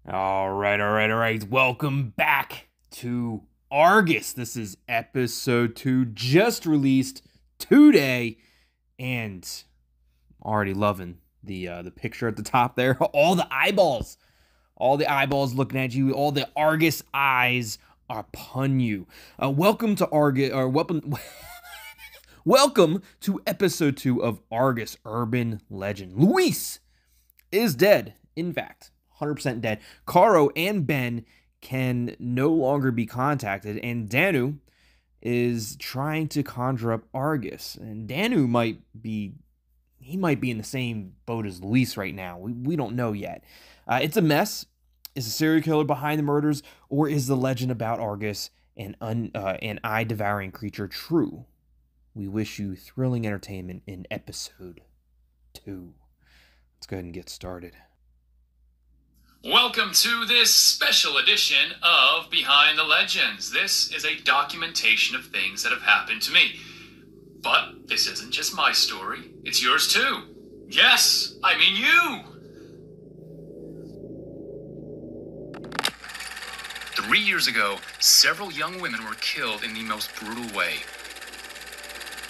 All right. Welcome back to Argus. This is episode 2, just released today, and already loving the picture at the top there. All the eyeballs looking at you. All the Argus eyes are upon you. Welcome to Argus, or welcome. Welcome to episode 2 of Argus Urban Legend. Luis is dead. In fact, 100% dead. Caro and Ben can no longer be contacted, and Danou is trying to conjure up Argus. And Danou might be in the same boat as Luis right now. We don't know yet. It's a mess. Is a serial killer behind the murders, or is the legend about Argus and an eye-devouring creature true? We wish you thrilling entertainment in episode 2. Let's go ahead and get started. Welcome to this special edition of Behind the Legends. This is a documentation of things that have happened to me. But this isn't just my story, it's yours too. Yes, I mean you! 3 years ago, several young women were killed in the most brutal way.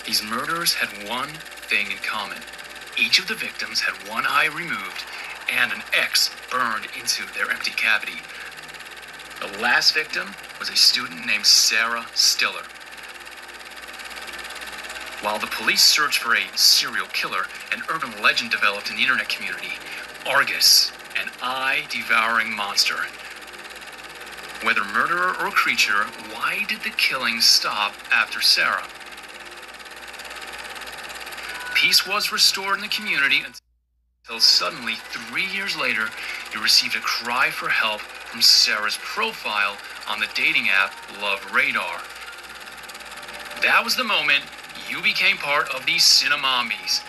These murders had one thing in common. Each of the victims had one eye removed and an X burned into their empty cavity. The last victim was a student named Sarah Stiller. While the police searched for a serial killer, an urban legend developed in the internet community. Argus, an eye-devouring monster. Whether murderer or creature, why did the killing stop after Sarah? Peace was restored in the community until suddenly, 3 years later, you received a cry for help from Sarah's profile on the dating app Love Radar. That was the moment you became part of the Cinnamombies.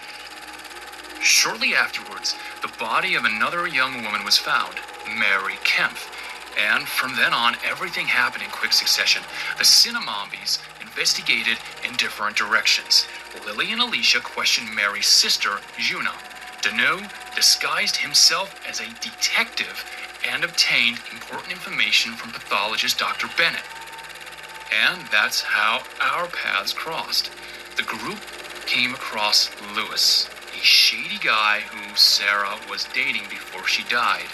Shortly afterwards, the body of another young woman was found, Mary Kempf. And from then on, everything happened in quick succession. The Cinnamombies investigated in different directions. Lily and Alicia questioned Mary's sister, Juna. Danou disguised himself as a detective and obtained important information from pathologist Dr. Bennett. And that's how our paths crossed. The group came across Lewis, a shady guy who Sarah was dating before she died,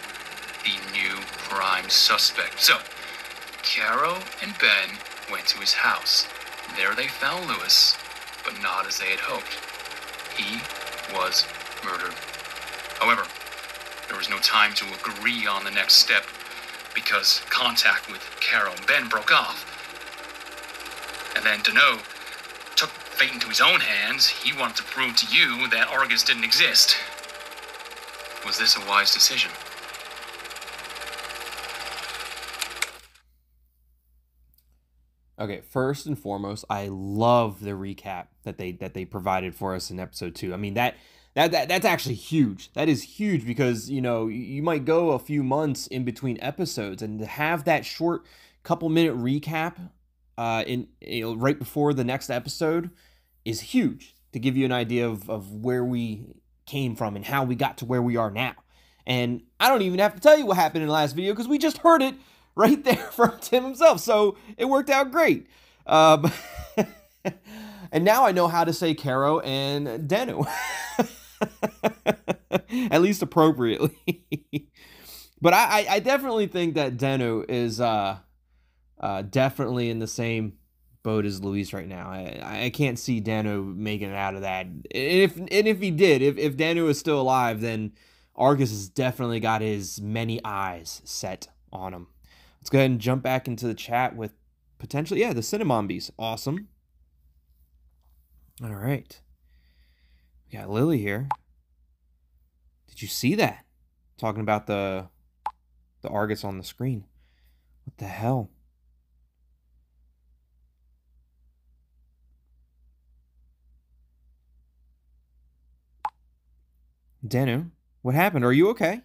the new prime suspect. So, Caro and Ben went to his house. There they found Lewis, but not as they had hoped. He was murdered. However, there was no time to agree on the next step because contact with Caro and Ben broke off. And then Danou took fate into his own hands. He wanted to prove to you that Argus didn't exist. Was this a wise decision? Okay, first and foremost, I love the recap that they provided for us in episode 2. I mean, that's actually huge. That is huge because, you might go a few months in between episodes, and to have that short couple-minute recap right before the next episode is huge, to give you an idea of where we came from and how we got to where we are now. And I don't even have to tell you what happened in the last video because we just heard it right there from Tim himself. So it worked out great. And now I know how to say Caro and Danou. At least appropriately. But I definitely think that Danou is definitely in the same boat as Luis right now. I can't see Danou making it out of that. And if he did, if Danou is still alive, then Argus has definitely got his many eyes set on him. Let's go ahead and jump back into the chat with potentially, the Cinnamombies. Awesome. All right. We got Lily here. Did you see that? Talking about the Argus on the screen. What the hell? Danou, what happened? Are you okay?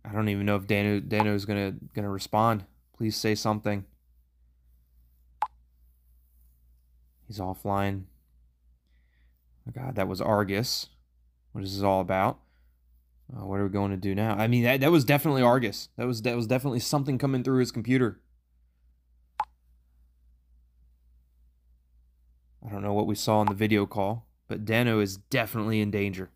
I don't even know if Danou is gonna respond. Please say something. He's offline. Oh God, that was Argus. What is this all about? What are we going to do now? I mean, that was definitely Argus. That was definitely something coming through his computer. I don't know what we saw in the video call, but Danou is definitely in danger.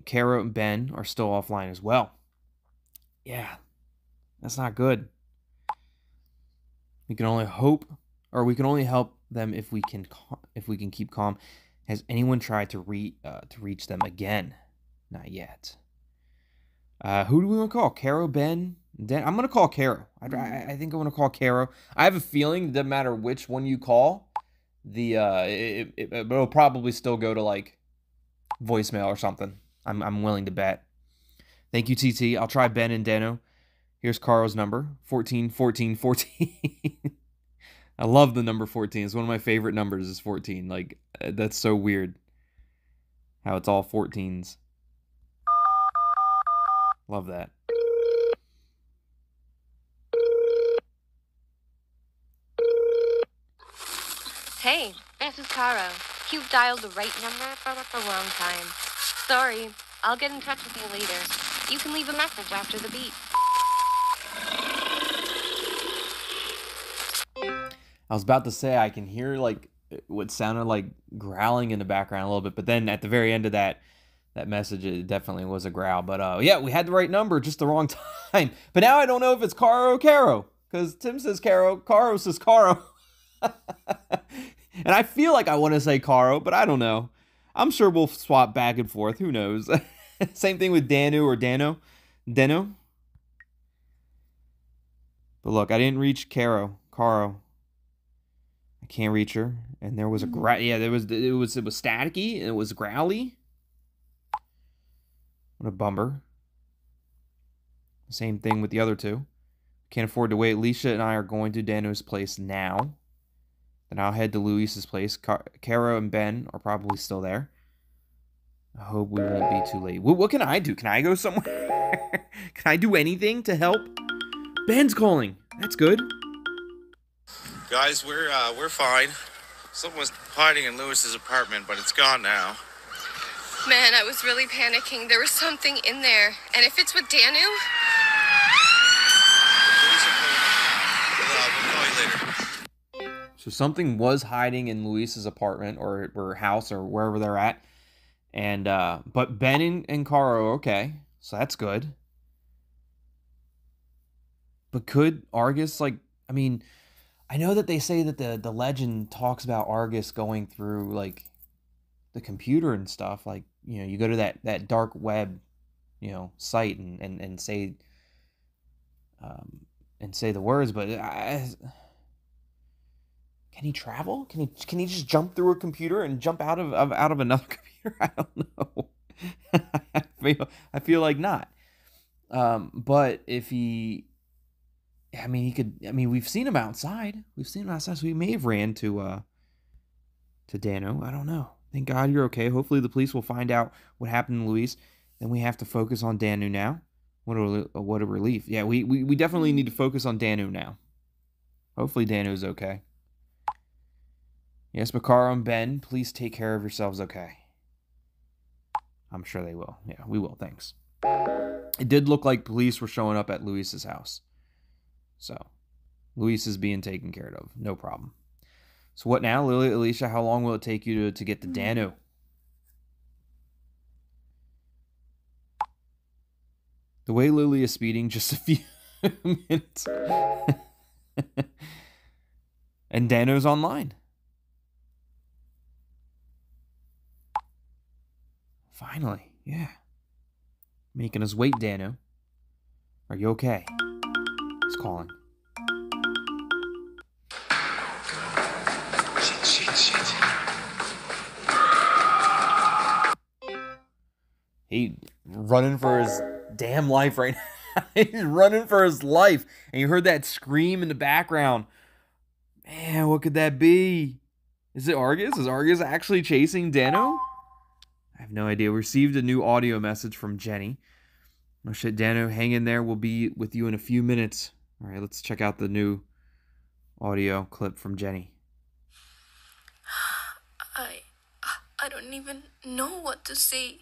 Caro and Ben are still offline as well. Yeah, that's not good. We can only hope, or we can only help them if we can keep calm. Has anyone tried to reach them again? Not yet. Who do we want to call? Caro, Ben, Dan? I'm gonna call Caro. I think I'm gonna call Caro. I have a feeling it doesn't matter which one you call, it'll probably still go to like voicemail or something. I'm willing to bet. Thank you, TT. I'll try Ben and Danou. Here's Caro's number, 14 14 14. I love the number 14. It's one of my favorite numbers is 14. Like, that's so weird how it's all 14s. Love that. Hey, this is Caro. You've dialed the right number but at the wrong time. Sorry, I'll get in touch with you later. You can leave a message after the beep. I was about to say I can hear like what sounded like growling in the background a little bit, but then at the very end of that message, it definitely was a growl. But yeah, we had the right number, just the wrong time. But now I don't know if it's Caro or Caro, because Tim says Caro, Caro says Caro. And I feel like I want to say Caro, but I don't know. I'm sure we'll swap back and forth. Who knows? Same thing with Danou or Danou. But look, I didn't reach Caro. I can't reach her. And there was a it was staticky and it was growly. What a bummer. Same thing with the other two. Can't afford to wait. Alicia and I are going to Danou's place now. Then I'll head to Luis's place. Caro and Ben are probably still there. I hope we won't be too late. What can I do? Can I go somewhere? Can I do anything to help? Ben's calling. That's good. Guys, we're fine. Someone was hiding in Lewis's apartment, but it's gone now. Man, I was really panicking. There was something in there. And if it's with Danou? We'll call you later. So something was hiding in Luis's apartment or house or wherever they're at. And but Ben and Caro are okay. So that's good. But could Argus, like, I mean, I know that they say that the legend talks about Argus going through like the computer and stuff, like, you know, you go to that dark web, you know, site and say the words, but can he travel? Can he just jump through a computer and jump out of another computer? I don't know. I feel like not. But if he, I mean, he could. I mean, we've seen him outside. So he may have ran to Danou. I don't know. Thank God you're okay. Hopefully the police will find out what happened to Luis. Then we have to focus on Danou now. What a relief. Yeah, we definitely need to focus on Danou now. Hopefully Danou's okay. Yes, but Caro and Ben, please take care of yourselves, okay? I'm sure they will. Yeah, we will. Thanks. It did look like police were showing up at Luis's house. So, Luis is being taken care of. No problem. So what now, Lily, Alicia? How long will it take you to get to Danou? The way Lily is speeding, just a few minutes. And Danou's online. Finally, yeah. Making us wait, Danou. Are you okay? He's calling. Shit. He running for his damn life right now. He's running for his life. And you heard that scream in the background. Man, what could that be? Is it Argus? Is Argus actually chasing Danou? I have no idea. We received a new audio message from Jenny. Oh shit, Danou, hang in there. We'll be with you in a few minutes. All right, let's check out the new audio clip from Jenny. I don't even know what to say.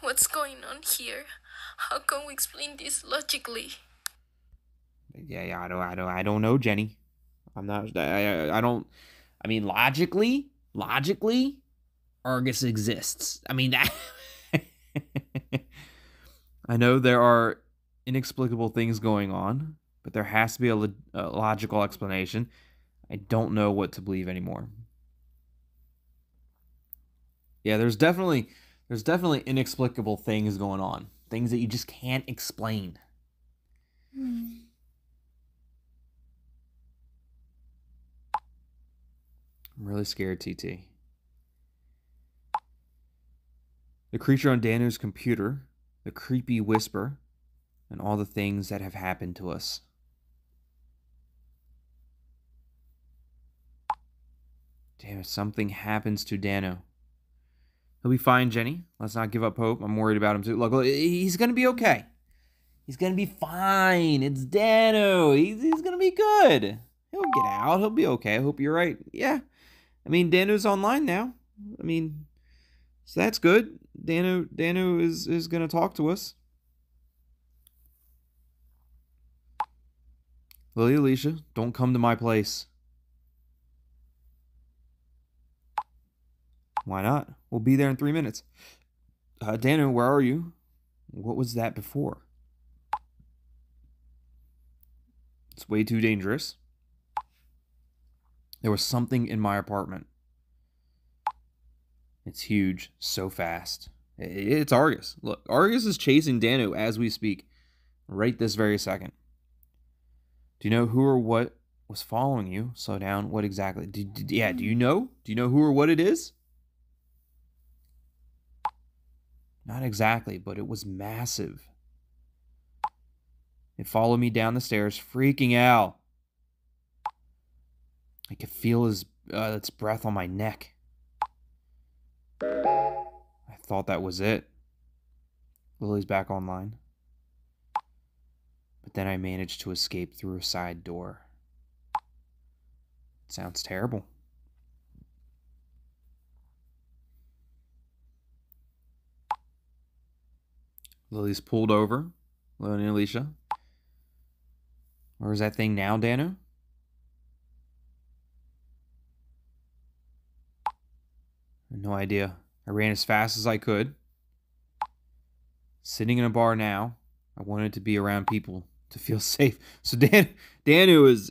What's going on here? How can we explain this logically? Yeah, I don't know, Jenny. I'm not. I don't. I mean, logically, Argus exists. I mean that. I know there are inexplicable things going on, but there has to be a logical explanation. I don't know what to believe anymore. Yeah, there's definitely inexplicable things going on. Things that you just can't explain. I'm really scared, TT. The creature on Danou's computer, the creepy whisper, and all the things that have happened to us. Damn, if something happens to Danou. He'll be fine, Jenny. Let's not give up hope. I'm worried about him too. Look, he's going to be okay. He's going to be fine. It's Danou. He's going to be good. He'll get out. He'll be okay. I hope you're right. Yeah. I mean, Danou's online now. I mean, so that's good. Danou is going to talk to us. Lily, Alicia, don't come to my place. Why not? We'll be there in 3 minutes. Danou, where are you? What was that before? It's way too dangerous. There was something in my apartment. It's huge, so fast. It's Argus. Look, Argus is chasing Danou as we speak, right this very second. Do you know who or what was following you? Slow down. What exactly? Do you know? Do you know who or what it is? Not exactly, but it was massive. It followed me down the stairs, freaking out. I could feel its breath on my neck. I thought that was it. Lily's back online. But then I managed to escape through a side door. It sounds terrible. Lily's pulled over. Lily and Alicia. Where is that thing now, Danou? No idea. I ran as fast as I could. Sitting in a bar now. I wanted to be around people to feel safe. So Danou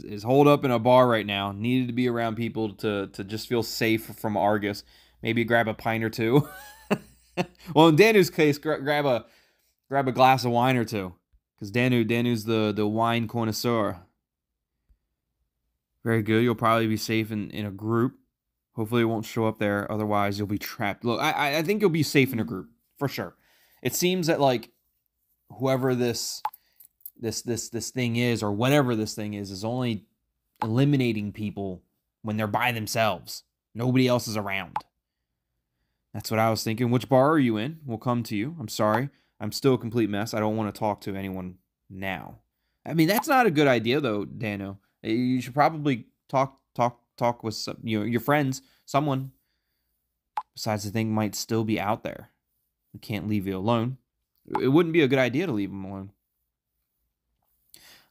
is holed up in a bar right now. Needed to be around people to just feel safe from Argus. Maybe grab a pint or two. Well, in Danou's case, grab a glass of wine or two, because Danou's the wine connoisseur. Very good. You'll probably be safe in a group. Hopefully, it won't show up there. Otherwise, you'll be trapped. Look, I think you'll be safe in a group for sure. It seems that like whoever this thing is, or whatever this thing is only eliminating people when they're by themselves. Nobody else is around. That's what I was thinking. Which bar are you in? We'll come to you. I'm sorry. I'm still a complete mess. I don't want to talk to anyone now. I mean, that's not a good idea, though, Danou. You should probably talk with some, your friends. Someone besides the thing might still be out there. We can't leave you alone. It wouldn't be a good idea to leave him alone.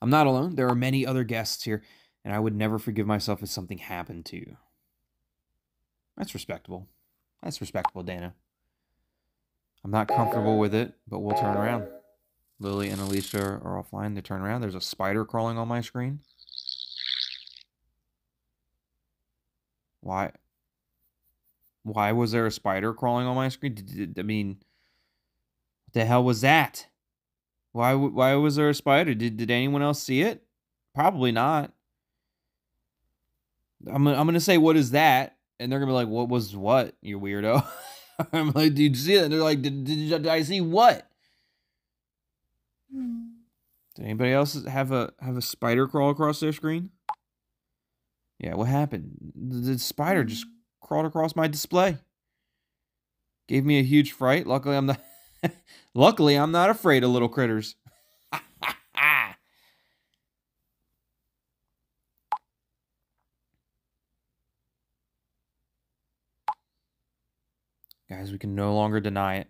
I'm not alone. There are many other guests here, and I would never forgive myself if something happened to you. That's respectable. That's respectable, Danou. I'm not comfortable with it, but we'll turn around. Lily and Alicia are offline. They turn around. There's a spider crawling on my screen. Why? Why was there a spider crawling on my screen? I mean, what the hell was that? Why was there a spider? Did anyone else see it? Probably not. I'm gonna say, what is that? And they're gonna be like, what was what, you weirdo? I'm like, did you see that? And they're like, did I see what? Did anybody else have a spider crawl across their screen? Yeah, what happened? The spider just crawled across my display. Gave me a huge fright. Luckily, I'm not. Luckily, I'm not afraid of little critters. Guys, we can no longer deny it.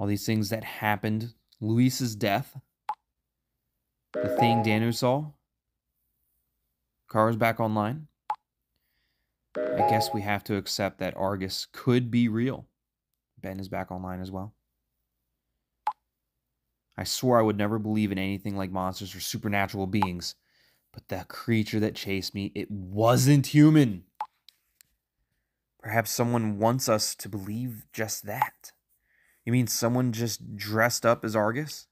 All these things that happened. Luis's death. The thing Danou saw. Caro's back online. I guess we have to accept that Argus could be real. Ben is back online as well. I swore I would never believe in anything like monsters or supernatural beings. But the creature that chased me, it wasn't human. Perhaps someone wants us to believe just that. You mean someone just dressed up as Argus?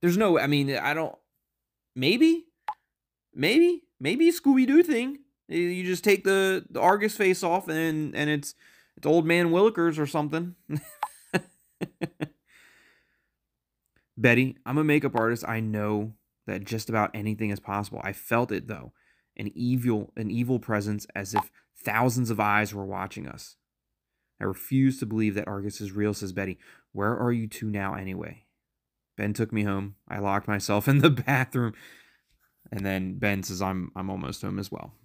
There's no, I mean, I don't, maybe Scooby-Doo thing. You just take the Argus face off and it's old man Willikers or something. Betty, I'm a makeup artist. I know that just about anything is possible. I felt it though. An evil presence, as if thousands of eyes were watching us. I refuse to believe that Argus is real, says Betty. Where are you two now anyway? Ben took me home. I locked myself in the bathroom. And then Ben says, I'm almost home as well.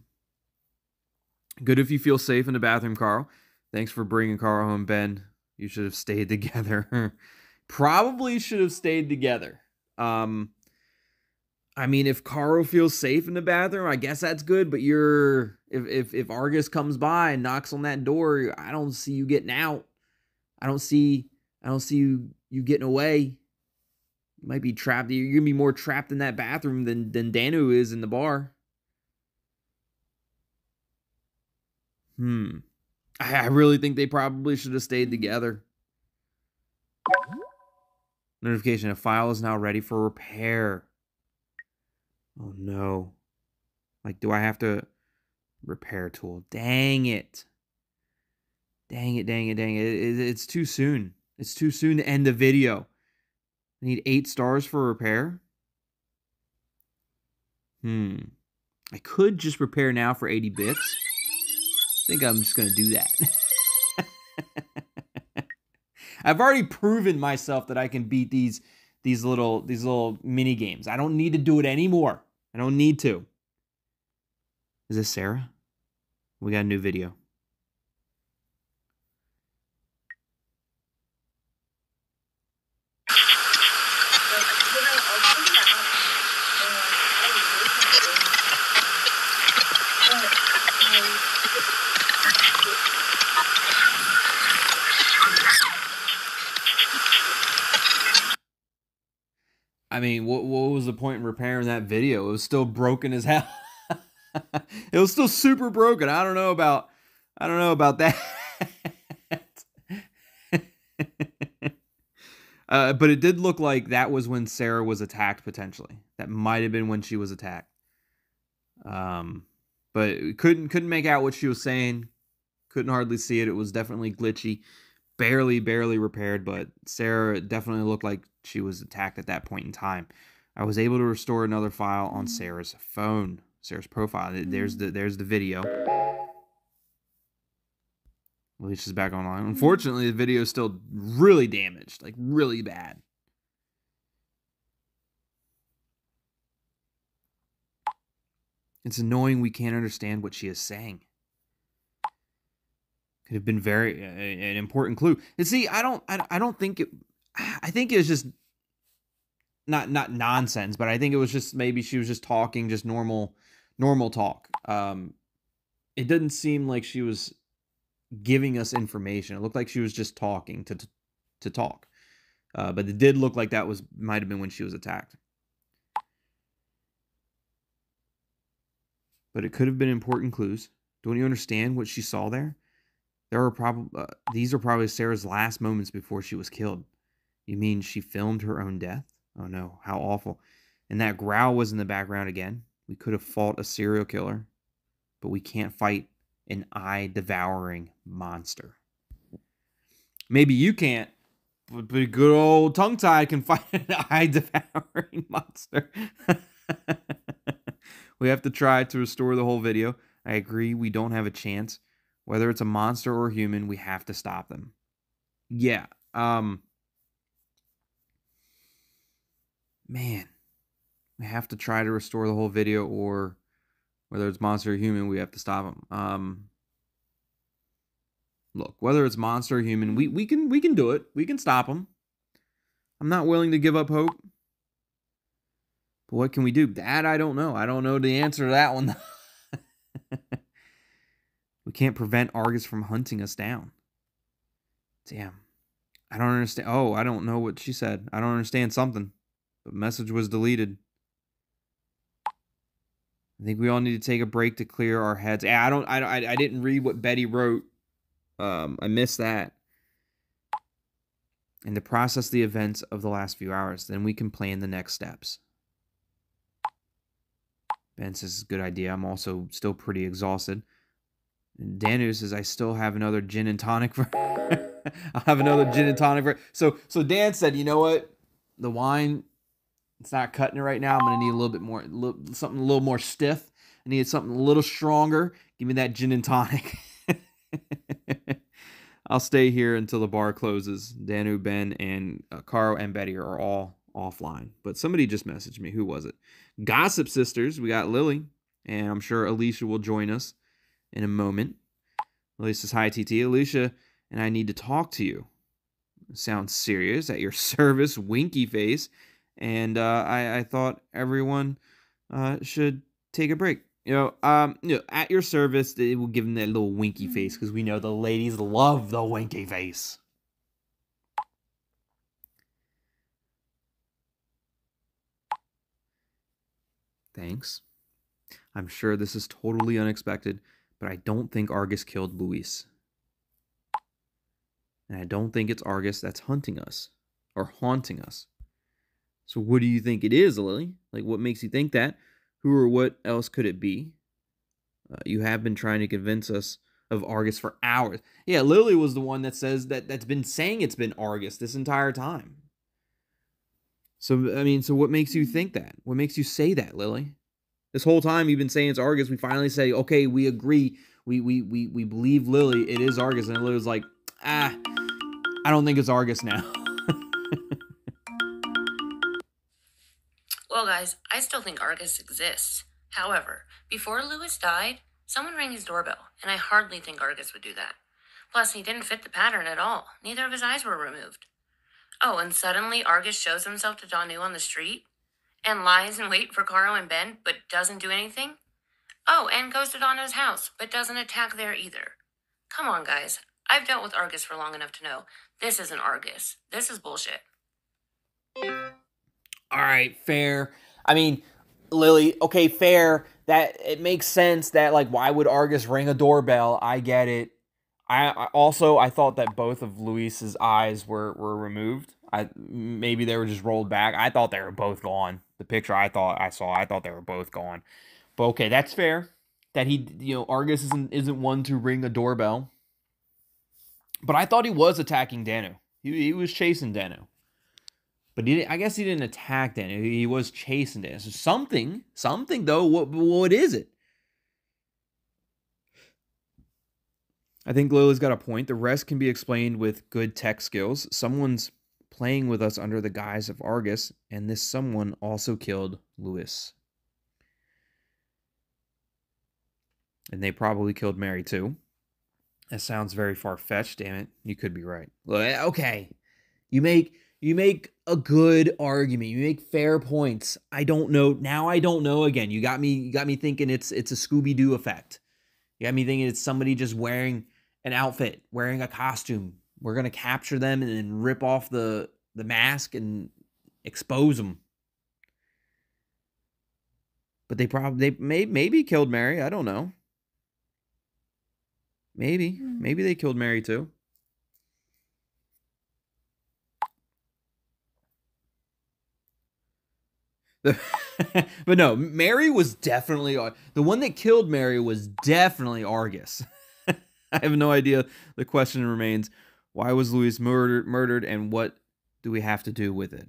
Good if you feel safe in the bathroom, Carl. Thanks for bringing Carl home, Ben. You should have stayed together. Probably should have stayed together. I mean, if Caro feels safe in the bathroom, I guess that's good. But if Argus comes by and knocks on that door, I don't see you getting out. I don't see you getting away. You might be trapped. You're gonna be more trapped in that bathroom than Danou is in the bar. I really think they probably should have stayed together. Notification: a file is now ready for repair. Oh no. Like, do I have to repair tool? Dang it. Dang it. It's too soon. It's too soon to end the video. I need 8 stars for repair. I could just repair now for 80 bits. I think I'm just going to do that. I've already proven myself that I can beat these little mini games. I don't need to do it anymore. I don't need to. Is this Sarah? We got a new video. I mean, what was the point in repairing that video? It was still broken as hell. It was still super broken. I don't know about that. But it did look like that was when Sarah was attacked, potentially. That might have been when she was attacked. But couldn't make out what she was saying. Couldn't hardly see it. It was definitely glitchy. Barely repaired, but Sarah definitely looked like she was attacked at that point in time. I was able to restore another file on Sarah's phone. Sarah's profile. There's the video. Alicia's back online. Unfortunately, the video is still really damaged. Like, really bad. It's annoying we can't understand what she is saying. Could have been an important clue. And see, I don't think it. I think it was just not nonsense, but I think it was just maybe she was just talking, just normal talk. It didn't seem like she was giving us information. It looked like she was just talking to talk. But it did look like that might have been when she was attacked. But it could have been important clues. Don't you understand what she saw there? These are probably Sarah's last moments before she was killed. You mean she filmed her own death? Oh no, how awful. And that growl was in the background again. We could have fought a serial killer, but we can't fight an eye-devouring monster. Maybe you can't, but a good old tongue-tied can fight an eye-devouring monster. We have to try to restore the whole video. I agree, we don't have a chance. Whether it's a monster or a human, we have to stop them. Yeah. Man. We have to try to restore the whole video, or whether it's monster or human, we have to stop them. Look, whether it's monster or human, we can do it. We can stop them. I'm not willing to give up hope. But what can we do? That I don't know. I don't know the answer to that one. We can't prevent Argus from hunting us down. Damn. I don't understand. Oh, I don't know what she said. I don't understand something. The message was deleted. I think we all need to take a break to clear our heads. I didn't read what Betty wrote. I missed that. And to process the events of the last few hours, then we can plan the next steps. Ben says, good idea. I'm also still pretty exhausted. And Danou says, I still have another gin and tonic for I'll have another gin and tonic for So Dan said, you know what? The wine, it's not cutting it right now. I'm going to need a little bit more, something a little more stiff. I need something a little stronger. Give me that gin and tonic. I'll stay here until the bar closes. Danou, Ben, and Caro and Betty are all offline. But somebody just messaged me. Who was it? Gossip Sisters. We got Lily. And I'm sure Alicia will join us in a moment. Lily says, hi, TT. Alicia and I need to talk to you. Sounds serious. At your service, winky face. And I thought everyone should take a break. At your service, they will give them that little winky face because we know the ladies love the winky face. Thanks. I'm sure this is totally unexpected, but I don't think Argus killed Luis. And I don't think it's Argus that's hunting us or haunting us. So what do you think it is, Lily? Like, what makes you think that? Who or what else could it be? You have been trying to convince us of Argus for hours. Yeah, Lily was the one that says that's been saying it's been Argus this entire time. So, I mean, so what makes you think that? What makes you say that, Lily? This whole time you've been saying it's Argus. We finally say, okay, we agree. We believe Lily. It is Argus. And Lily was like, I don't think it's Argus now. Well, guys, I still think Argus exists. However, before Lewis died, someone rang his doorbell, and I hardly think Argus would do that. Plus, he didn't fit the pattern at all. Neither of his eyes were removed. Oh, and suddenly Argus shows himself to Danou on the street and lies in wait for Caro and Ben, but doesn't do anything? Oh, and goes to Danou's house, but doesn't attack there either. Come on, guys. I've dealt with Argus for long enough to know this isn't Argus. This is bullshit. All right, fair. I mean, Lily, okay, fair. That it makes sense that, like, why would Argus ring a doorbell? I get it. I thought that both of Luis's eyes were removed. Maybe they were just rolled back. I thought they were both gone. The picture I thought they were both gone. But okay, that's fair. That Argus isn't one to ring a doorbell. But I thought he was attacking Danou. He was chasing Danou. But I guess he didn't attack Danou. He was chasing Danou. So something though. What is it? I think Lily's got a point. The rest can be explained with good tech skills. Someone's playing with us under the guise of Argus, and this someone also killed Luis. And they probably killed Mary too. That sounds very far-fetched, damn it. You could be right. Okay. You make a good argument. You make fair points. I don't know. Now I don't know again. You got me thinking it's a Scooby-Doo effect. You got me thinking it's somebody just wearing an outfit, wearing a costume. We're going to capture them and then rip off the mask and expose them. But they maybe killed Mary. I don't know. Maybe they killed Mary too. But no, Mary was definitely the one that killed Mary was definitely Argus. I have no idea. The question remains: why was Luis murdered, and what do we have to do with it?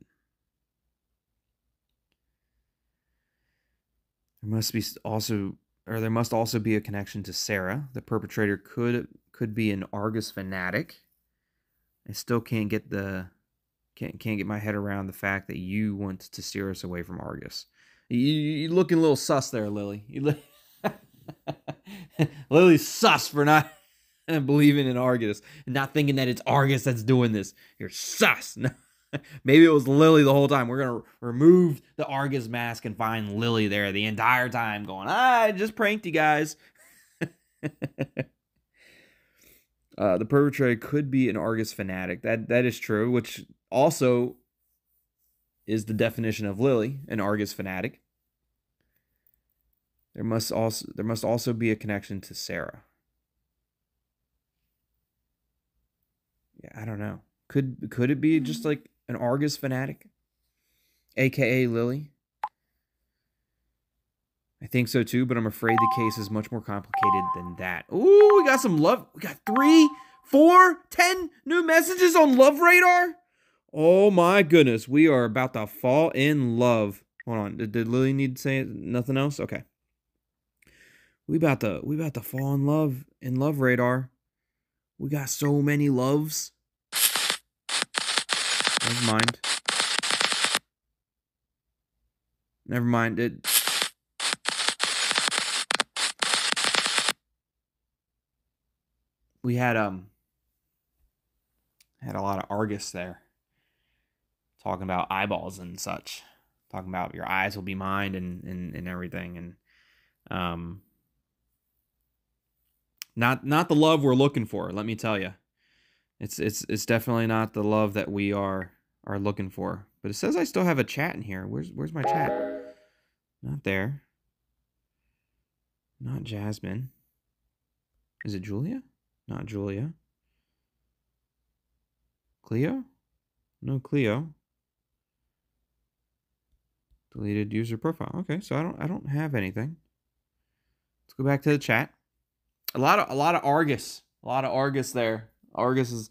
There must also be a connection to Sarah. The perpetrator could be an Argus fanatic. I still can't get get my head around the fact that you want to steer us away from Argus. You're looking a little sus there, Lily. Lily's sus for not believing in Argus and not thinking that it's Argus that's doing this. You're sus. Maybe it was Lily the whole time. We're going to remove the Argus mask and find Lily there the entire time going, I just pranked you guys. The perpetrator could be an Argus fanatic. That is true, which also is the definition of Lily, an Argus fanatic. There must also be a connection to Sarah. Yeah, I don't know. Could it be just like an Argus fanatic, aka Lily? I think so too, but I'm afraid the case is much more complicated than that. Ooh, we got some love. We got 3, 4, 10 new messages on Love Radar. Oh my goodness, we are about to fall in love. Hold on, did Lily need to say nothing else? Okay. We about to fall in Love Radar. We got so many loves. Never mind. Never mind. We had a lot of Argus there. Talking about eyeballs and such. Talking about your eyes will be mine and everything. And not the love we're looking for, let me tell you. It's definitely not the love that we are looking for. But it says I still have a chat in here. Where's my chat? Not there. Not Jasmine. Is it Julia? Not Julia. Cleo? No Cleo. Deleted user profile. Okay, so I don't have anything. Let's go back to the chat. A lot of Argus. A lot of Argus there. Argus is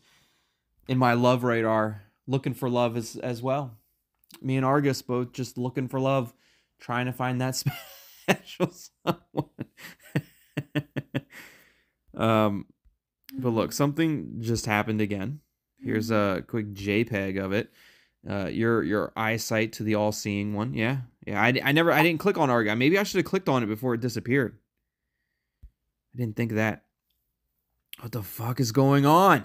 in my Love Radar, looking for love as well. Me and Argus both just looking for love, trying to find that special someone. But look, something just happened again. Here's a quick JPEG of it. Your eyesight to the all-seeing one. Yeah. I didn't click on Argus. Maybe I should have clicked on it before it disappeared. I didn't think of that. What the fuck is going on?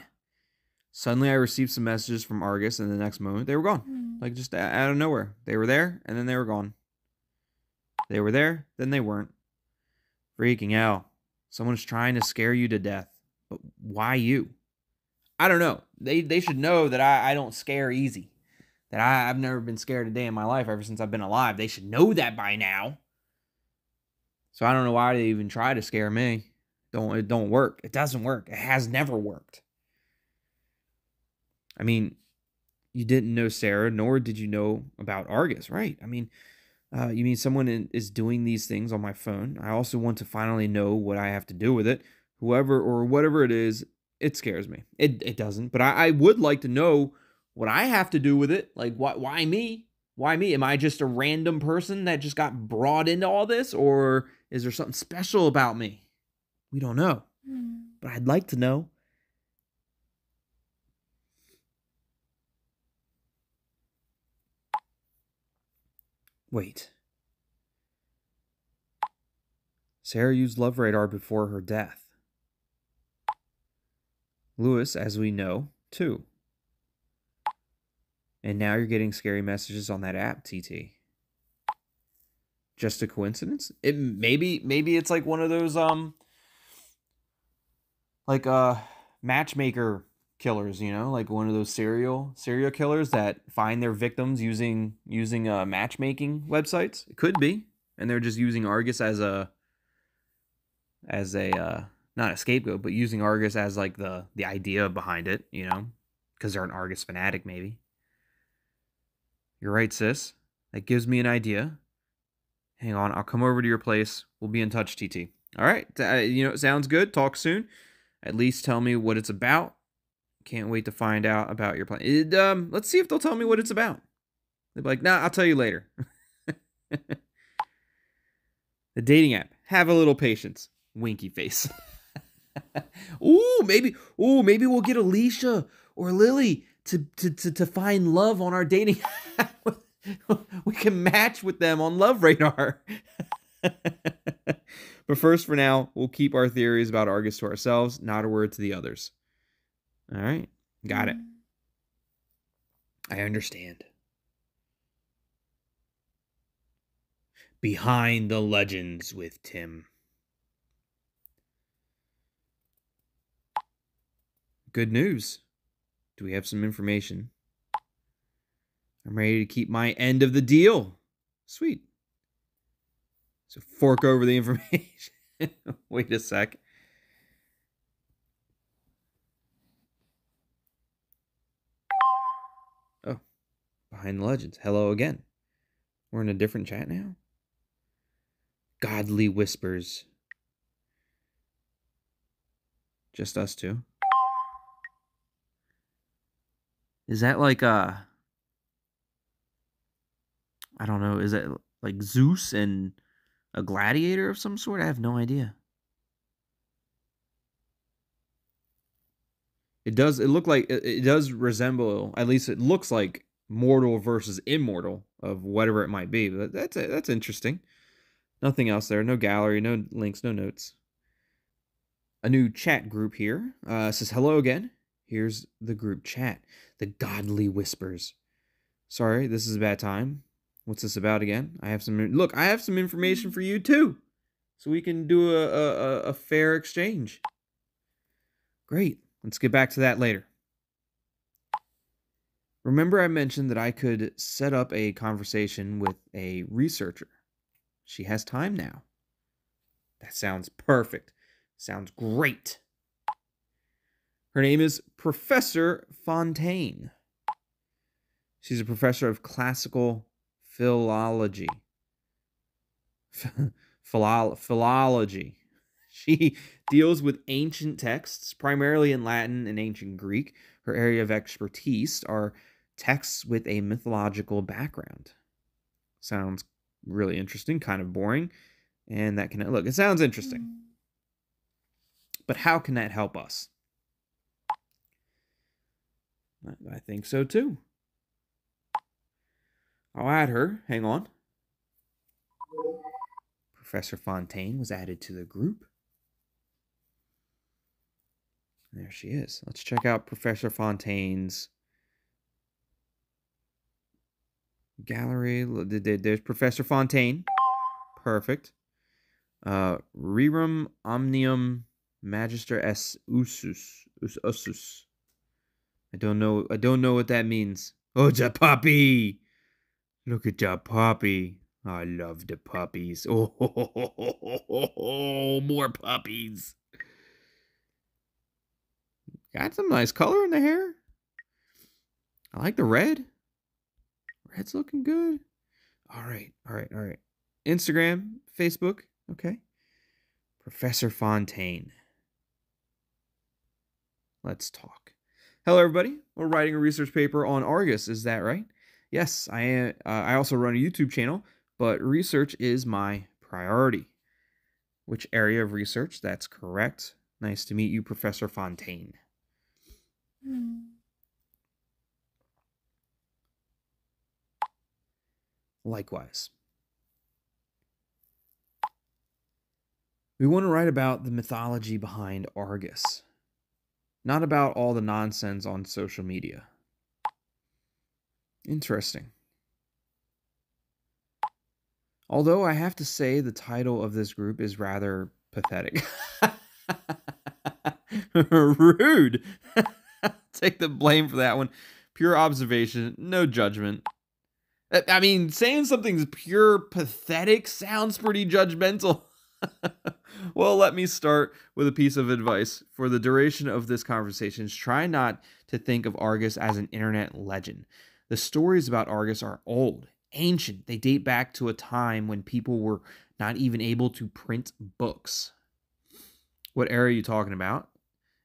Suddenly I received some messages from Argus, and the next moment they were gone. Like just out of nowhere. They were there, and then they were gone. They were there, then they weren't. Freaking out. Someone's trying to scare you to death. But why you? I don't know. They should know that I don't scare easy. That I've never been scared a day in my life ever since I've been alive. They should know that by now. So I don't know why they even try to scare me. It don't work. It doesn't work. It has never worked. I mean, you didn't know Sarah, nor did you know about Argus, right? I mean, you mean someone is doing these things on my phone. I also want to finally know what I have to do with it. Whoever or whatever it is, it scares me. It doesn't. But I would like to know what I have to do with it. Like, why me? Why me? Am I just a random person that just got brought into all this? Or is there something special about me? We don't know. But I'd like to know. Wait. Sarah used Love Radar before her death. Lewis, as we know, too. And now you're getting scary messages on that app, TT. Just a coincidence? Maybe it's like one of those matchmaker killers, you know, like one of those serial killers that find their victims using matchmaking websites. It could be, and they're just using Argus as a not a scapegoat, but using Argus as like the idea behind it, you know, because they're an Argus fanatic, maybe. You're right, sis. That gives me an idea. Hang on, I'll come over to your place. We'll be in touch, TT. All right, sounds good. Talk soon. At least tell me what it's about. Can't wait to find out about your plan. Let's see if they'll tell me what it's about. They'll be like, nah, I'll tell you later. The dating app. Have a little patience. Winky face. Maybe we'll get Alicia or Lily to find love on our dating app. We can match with them on Love Radar. But first, for now, we'll keep our theories about Argus to ourselves, not a word to the others. All right, got it. I understand. Behind the Legends with Tim. Good news. Do we have some information? I'm ready to keep my end of the deal. Sweet. So fork over the information. Wait a sec. Oh, Behind the Legends. Hello again. We're in a different chat now. Godly whispers. Just us two. Is that like I don't know, is it like Zeus and a gladiator of some sort? I have no idea. It does resemble, at least it looks like mortal versus immortal of whatever it might be. But that's interesting. Nothing else there. No gallery, no links, no notes. A new chat group here. Says hello again. Here's the group chat. The Godly Whispers. Sorry, this is a bad time. What's this about again? I have some information for you too. So we can do a fair exchange. Great. Let's get back to that later. Remember I mentioned that I could set up a conversation with a researcher. She has time now. That sounds perfect. Sounds great. Her name is Professor Fontane. She's a professor of classical philology. Philology. She deals with ancient texts, primarily in Latin and ancient Greek. Her area of expertise are texts with a mythological background. Sounds really interesting, kind of boring. And that can look, it sounds interesting. But how can that help us? I think so too. I'll add her. Hang on. Professor Fontane was added to the group. There she is. Let's check out Professor Fontane's gallery. There's Professor Fontane. Perfect. Rerum omnium magister es usus. I don't know what that means. Oh, it's a puppy. Look at that puppy. I love the puppies. Oh, more puppies. Got some nice color in the hair. I like the red. Red's looking good. All right. Instagram, Facebook. Okay. Professor Fontane. Let's talk. Hello, everybody. We're writing a research paper on Argus. Is that right? Yes, I also run a YouTube channel, but research is my priority. Which area of research? That's correct. Nice to meet you, Professor Fontane. Likewise. We want to write about the mythology behind Argus, not about all the nonsense on social media. Interesting. Although I have to say the title of this group is rather pathetic. Rude. Take the blame for that one. Pure observation, no judgment. I mean, saying something's pure pathetic sounds pretty judgmental. Well, let me start with a piece of advice. For the duration of this conversation, try not to think of Argus as an internet legend. The stories about Argus are old, ancient. They date back to a time when people were not even able to print books. What era are you talking about?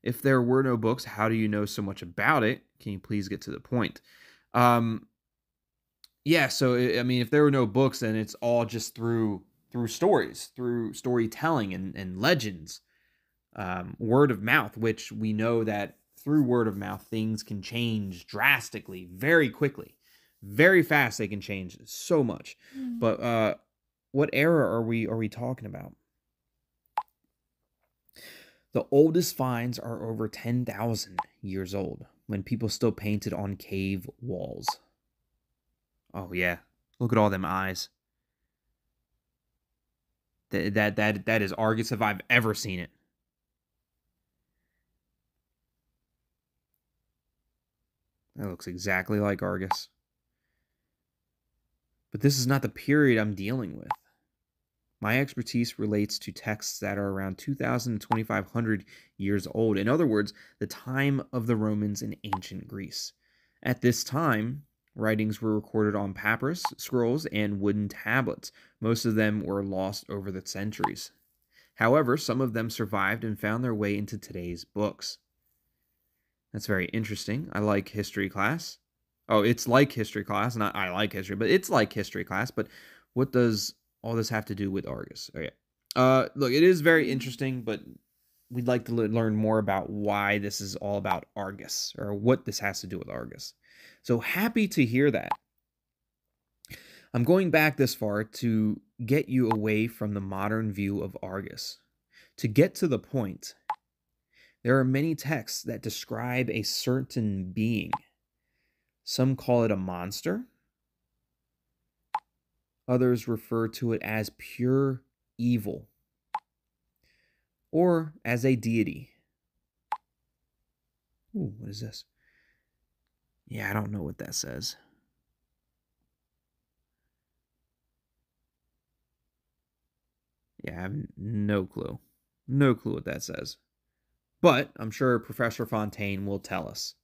If there were no books, how do you know so much about it? Can you please get to the point? Yeah, so, I mean, if there were no books, then it's all just through stories, through storytelling and legends, word of mouth, which we know that through word of mouth, things can change drastically, very quickly, very fast. They can change so much. But what era are we talking about? The oldest finds are over 10,000 years old, when people still painted on cave walls. Oh, yeah. Look at all them eyes. That is Argus if I've ever seen it. That looks exactly like Argus. But this is not the period I'm dealing with. My expertise relates to texts that are around 2,000 to 2,500 years old. In other words, the time of the Romans in ancient Greece. At this time, writings were recorded on papyrus, scrolls, and wooden tablets. Most of them were lost over the centuries. However, some of them survived and found their way into today's books. That's very interesting. I like history class. Oh, it's like history class. Not I like history, but it's like history class. But what does all this have to do with Argus? Okay. Look, it is very interesting, but we'd like to learn more about why this is all about Argus, or what this has to do with Argus. So happy to hear that. I'm going back this far to get you away from the modern view of Argus. To get to the point, there are many texts that describe a certain being. Some call it a monster. Others refer to it as pure evil, or as a deity. Ooh, what is this? Yeah, I don't know what that says. Yeah, I have no clue. No clue what that says. But I'm sure Professor Fontane will tell us.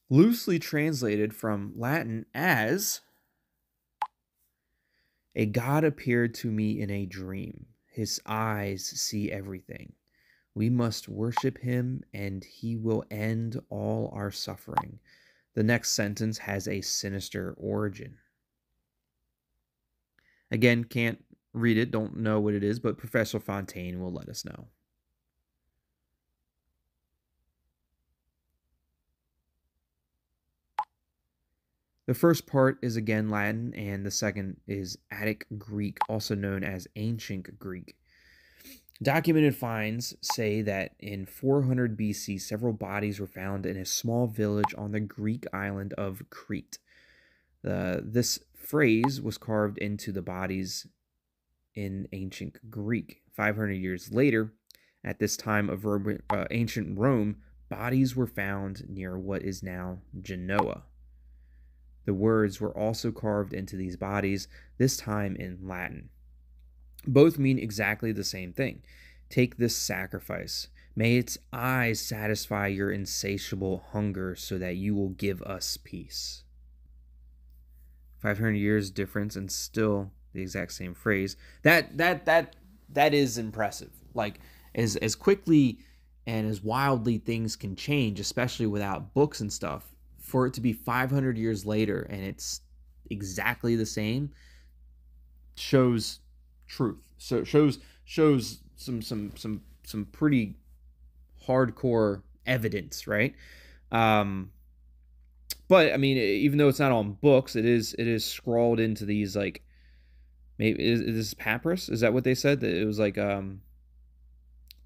Loosely translated from Latin as, a god appeared to me in a dream. His eyes see everything. We must worship him, and he will end all our suffering. The next sentence has a sinister origin. Again, can't read it, don't know what it is, but Professor Fontane will let us know. The first part is again Latin, and the second is Attic Greek, also known as Ancient Greek. Documented finds say that in 400 BC, several bodies were found in a small village on the Greek island of Crete. This phrase was carved into the bodies in ancient Greek. 500 years later, at this time of ancient Rome, bodies were found near what is now Genoa. The words were also carved into these bodies, this time in Latin. Both mean exactly the same thing. Take this sacrifice. May its eyes satisfy your insatiable hunger so that you will give us peace. 500 years difference and still the exact same phrase. That is impressive. Like as quickly and as wildly things can change, especially without books and stuff, for it to be 500 years later and it's exactly the same shows truth. So it shows some pretty hardcore evidence, right? But I mean, even though it's not on books, it is scrawled into these, like, maybe is this papyrus? Is that what they said, that it was like that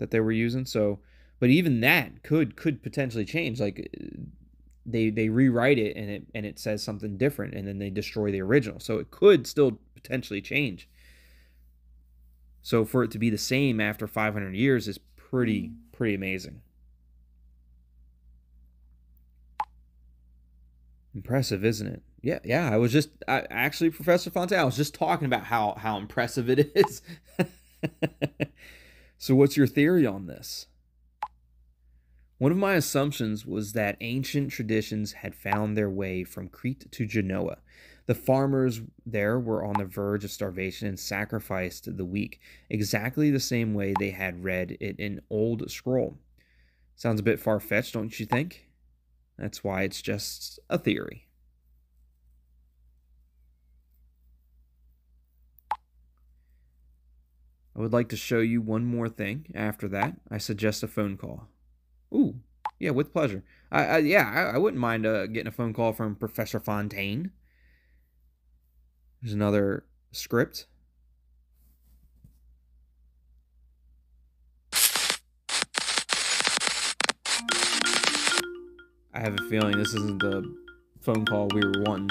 they were using? So, but even that could potentially change. Like they rewrite it and it says something different, and then they destroy the original. So it could still potentially change. So for it to be the same after 500 years is pretty amazing. Impressive, isn't it? Yeah. Actually, Professor Fontane, I was just talking about how impressive it is. So what's your theory on this? One of my assumptions was that ancient traditions had found their way from Crete to Genoa. The farmers there were on the verge of starvation and sacrificed the weak, exactly the same way they had read it in old scroll. Sounds a bit far-fetched, don't you think? That's why it's just a theory. I would like to show you one more thing. After that, I suggest a phone call. Ooh, yeah, with pleasure. I wouldn't mind getting a phone call from Professor Fontane. There's another script. I have a feeling this isn't the phone call we were wanting.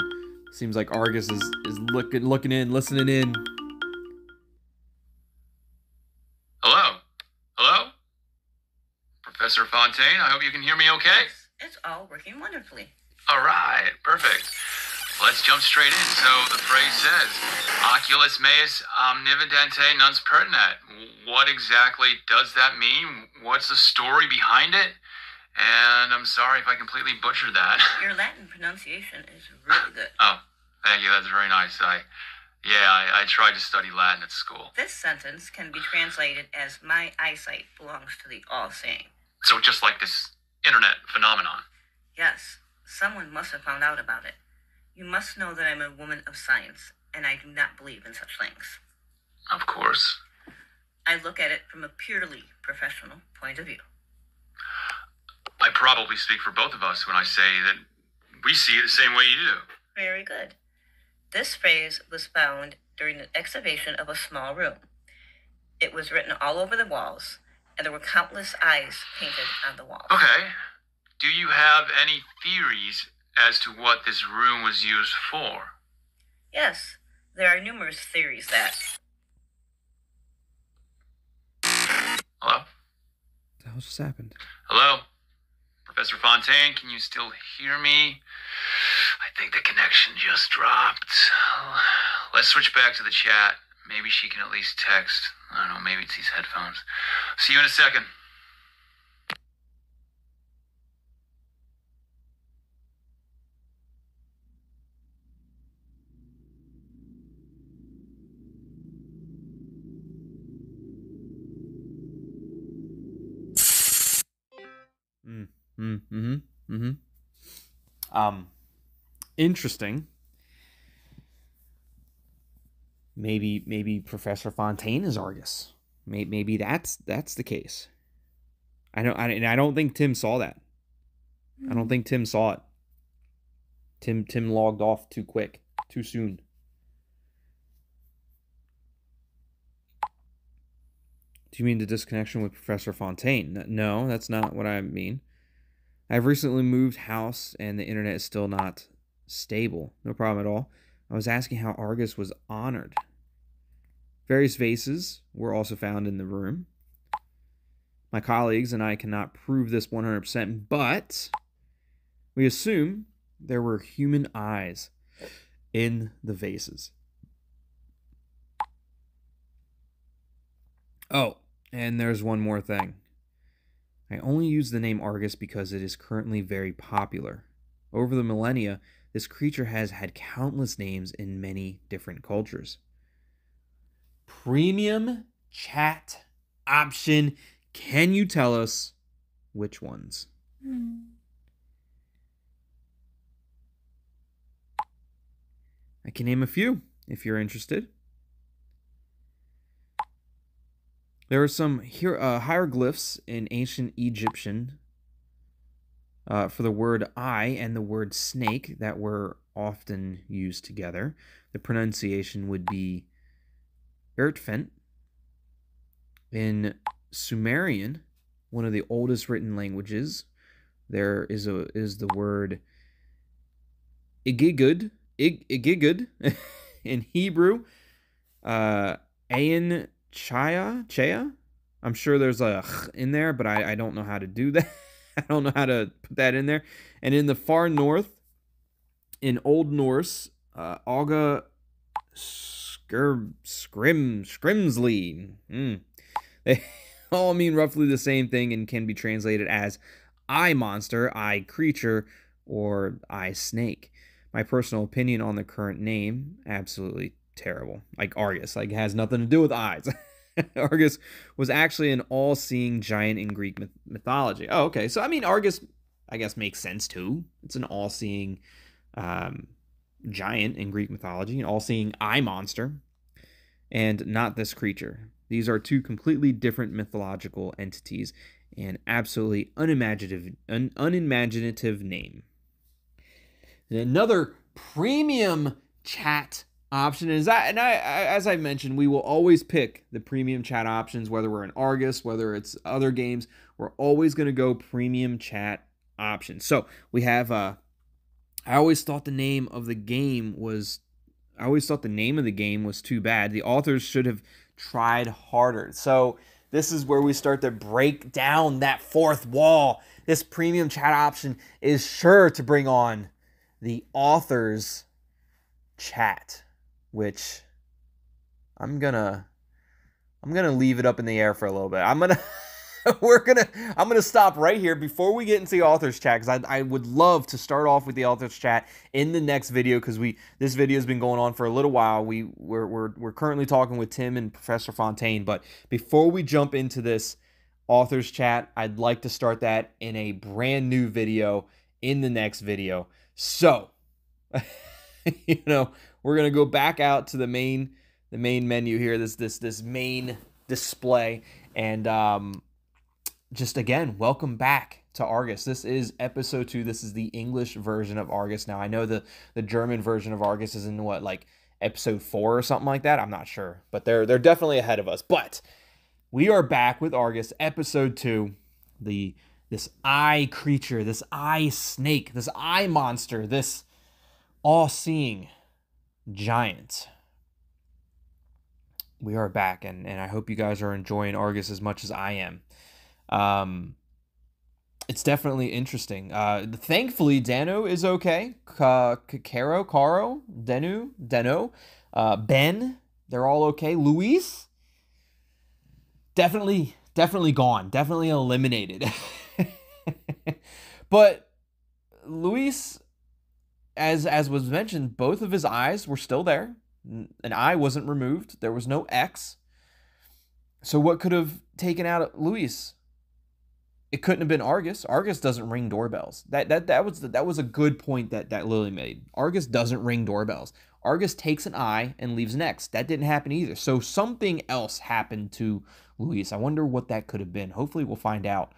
Seems like Argus is looking in, listening in. Hello? Hello? Professor Fontane, I hope you can hear me okay? Yes, it's all working wonderfully. All right, perfect. Let's jump straight in. So the phrase says, Oculus meus omnividente nuns pertinet. What exactly does that mean? What's the story behind it? And I'm sorry if I completely butchered that. Your Latin pronunciation is really good. Oh, thank you. That's very nice. I tried to study Latin at school. This sentence can be translated as my eyesight belongs to the all-seeing. So just like this internet phenomenon. Yes, someone must have found out about it. You must know that I'm a woman of science, and I do not believe in such things. Of course. I look at it from a purely professional point of view. I probably speak for both of us when I say that we see it the same way you do. Very good. This phrase was found during the excavation of a small room. It was written all over the walls, and there were countless eyes painted on the walls. Okay. Do you have any theories as to what this room was used for? Yes, there are numerous theories that... Hello? What the hell just happened? Hello? Professor Fontane, can you still hear me? I think the connection just dropped. Let's switch back to the chat. Maybe she can at least text. I don't know, maybe it's these headphones. See you in a second. Interesting. Maybe Professor Fontane is Argus. Maybe that's the case. I don't think Tim saw that. I don't think Tim saw it. Tim logged off too quick, too soon. Do you mean the disconnection with Professor Fontane? No, that's not what I mean. I've recently moved house and the internet is still not stable. No problem at all. I was asking how Argus was honored. Various vases were also found in the room. My colleagues and I cannot prove this 100%, but we assume there were human eyes in the vases. Oh, and there's one more thing. I only use the name Argus because it is currently very popular. Over the millennia, this creature has had countless names in many different cultures. Premium chat option. Can you tell us which ones? I can name a few if you're interested. There are some hieroglyphs in ancient Egyptian for the word eye and the word snake that were often used together. The pronunciation would be Ertfent. In Sumerian, one of the oldest written languages, there is the word igigud in Hebrew. Ayin Chaya. I'm sure there's a ch in there, but I don't know how to do that. I don't know how to put that in there. And in the far north, in Old Norse, Auga Scrimsley. They all mean roughly the same thing and can be translated as eye monster, eye creature, or eye snake. My personal opinion on the current name, absolutely terrible. Like Argus, like it has nothing to do with eyes. Argus was actually an all-seeing giant in Greek mythology. Oh, okay. So I mean, Argus, I guess, makes sense too. It's an all-seeing giant in Greek mythology, an all-seeing eye monster, and not this creature. These are two completely different mythological entities and absolutely unimaginative name. And another premium chat option is that, and as I mentioned, we will always pick the premium chat options, whether we're in Argus, whether it's other games. We're always going to go premium chat options. So we have I always thought the name of the game was too bad. The authors should have tried harder. So this is where we start to break down that fourth wall. This premium chat option is sure to bring on the authors chat, which I'm gonna leave it up in the air for a little bit. I'm gonna stop right here before we get into the authors chat, because I would love to start off with the authors chat in the next video, because this video has been going on for a little while. We're currently talking with Tim and Professor Fontane, but before we jump into this authors chat, I'd like to start that in a brand new video in the next video. So we're gonna go back out to the main menu here, this main display, and just again, welcome back to Argus. This is episode 2. This is the English version of Argus. Now, I know the German version of Argus is in like episode 4 or something like that. I'm not sure, but they're definitely ahead of us. But we are back with Argus, episode 2. This eye creature, this eye snake, this eye monster, this all-seeing giant. We are back, and I hope you guys are enjoying Argus as much as I am. It's definitely interesting. Thankfully, Danou is okay. Caro, Danou, Ben, they're all okay. Luis, definitely gone. Definitely eliminated. But Luis, as was mentioned, both of his eyes were still there. An eye wasn't removed. There was no X. So what could have taken out Luis? It couldn't have been Argus. Argus doesn't ring doorbells. That was a good point that Lily made. Argus doesn't ring doorbells. Argus takes an eye and leaves an X. That didn't happen either. So something else happened to Luis. I wonder what that could have been. Hopefully we'll find out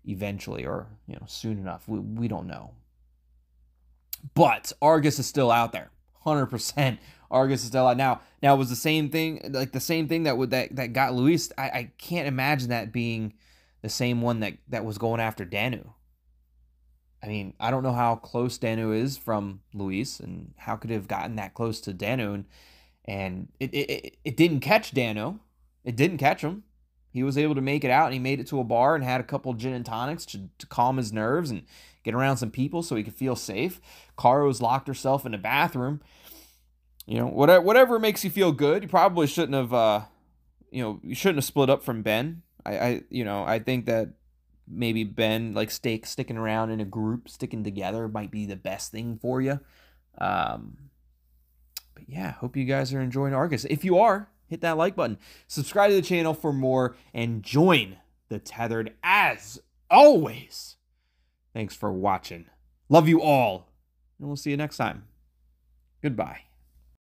eventually, or soon enough. We don't know. But Argus is still out there. 100%. Argus is still out. Now it was the same thing that got Luis. I can't imagine that being the same one that was going after Danou. I mean, I don't know how close Danou is from Luis, and how could it have gotten that close to Danou, and it didn't catch Danou. It didn't catch him. He was able to make it out, and he made it to a bar and had a couple gin and tonics to calm his nerves and get around some people so he could feel safe. Caro's locked herself in the bathroom. Whatever makes you feel good. You probably shouldn't have, you shouldn't have split up from Ben. I think that maybe Ben, like, sticking around in a group, sticking together might be the best thing for you. But yeah, hope you guys are enjoying Argus. If you are, hit that like button. Subscribe to the channel for more, and join the Tethered as always. Thanks for watching. Love you all, and we'll see you next time. Goodbye.